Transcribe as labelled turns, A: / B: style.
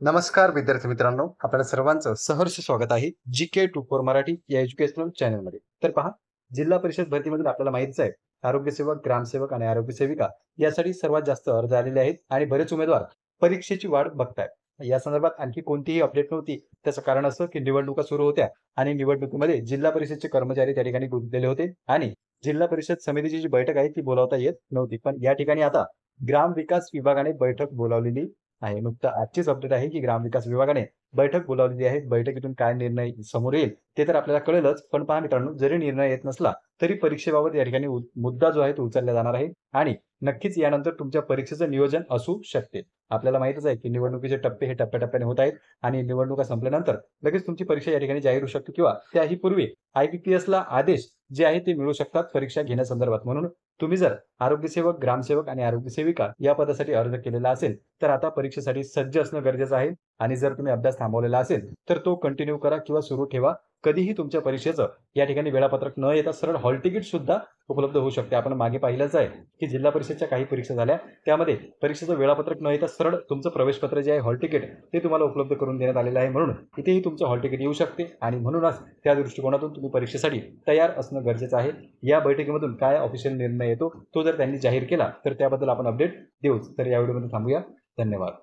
A: नमस्कार विद्यार्थी मित्रांनो, आपल्या सर्वांचं सहर्ष स्वागत आहे GK24 मराठी या एज्युकेशनल चॅनलमध्ये. तर पहा, जिल्हा परिषद भरतीमधून आपल्याला माहितीच आहे, आरोग्यसेवक, ग्रामसेवक आणि आरोग्य सेविका यासाठी सर्वात जास्त अर्ज आलेले आहेत आणि बरेच उमेदवार परीक्षेची वाट बघतायत. या संदर्भात आणखी कोणतीही अपडेट नव्हती. त्याचं कारण असं की निवडणुका सुरू होत्या आणि निवडणुकीमध्ये जिल्हा परिषदचे कर्मचारी त्या ठिकाणी गुंतलेले होते आणि जिल्हा परिषद समितीची जी बैठक आहे ती बोलावता येत नव्हती. पण या ठिकाणी आता ग्राम विकास विभागाने बैठक बोलावलेली आहे. नुकतं आजचीच अपडेट आहे की ग्रामविकास विभागाने बैठक बोलावलेली आहे. बैठकीतून काय निर्णय समोर येईल ते तर आपल्याला कळेलच. पण पहा मित्रांनो, जरी निर्णय येत नसला तरी परीक्षेबाबत या ठिकाणी मुद्दा जो आहे तो उचलला जाणार आहे आणि नक्कीच यानंतर तुमच्या परीक्षेचं नियोजन असू शकते. आपल्याला माहितच आहे की निवडणुकीचे टप्पे हे टप्प्याटप्प्याने होत आहेत आणि निवडणुका संपल्यानंतर लगेच तुमची परीक्षा या ठिकाणी जाहीर होऊ शकते किंवा त्याही पूर्वी IBPS ला आदेश जे आहे ते मिळू शकतात परीक्षा घेण्यासंदर्भात. म्हणून तुम्ही जर आरोग्यसेवक, ग्रामसेवक आणि आरोग्य सेविका या पदासाठी अर्ज केलेला असेल तर आता परीक्षेसाठी सज्ज असणं गरजेचं आहे आणि जर तुम्ही अभ्यास थांबवलेला असेल तर तो कंटिन्यू करा किंवा सुरू ठेवा. कधीही तुमच्या परीक्षेचं या ठिकाणी वेळापत्रक न येता सरळ हॉल तिकीट सुद्धा उपलब्ध होऊ शकते. आपण मागे पाहिलंच आहे की जिल्हा परिषदच्या काही परीक्षा झाल्या, त्यामध्ये परीक्षेचं वेळापत्रक न येता सरळ तुमचं प्रवेशपत्र जे आहे हॉल तिकीट ते तुम्हाला उपलब्ध करून देण्यात आलेलं आहे. म्हणून इथेही तुमचं हॉल तिकीट येऊ शकते आणि म्हणूनच त्या दृष्टिकोनातून तुम्ही परीक्षेसाठी तयार असणं गरजेचं आहे. या बैठकीमधून काय ऑफिशियल निर्णय येतो तो जर त्यांनी जाहीर केला तर त्याबद्दल आपण अपडेट देऊच. तर या व्हिडिओमध्ये थांबूया. धन्यवाद.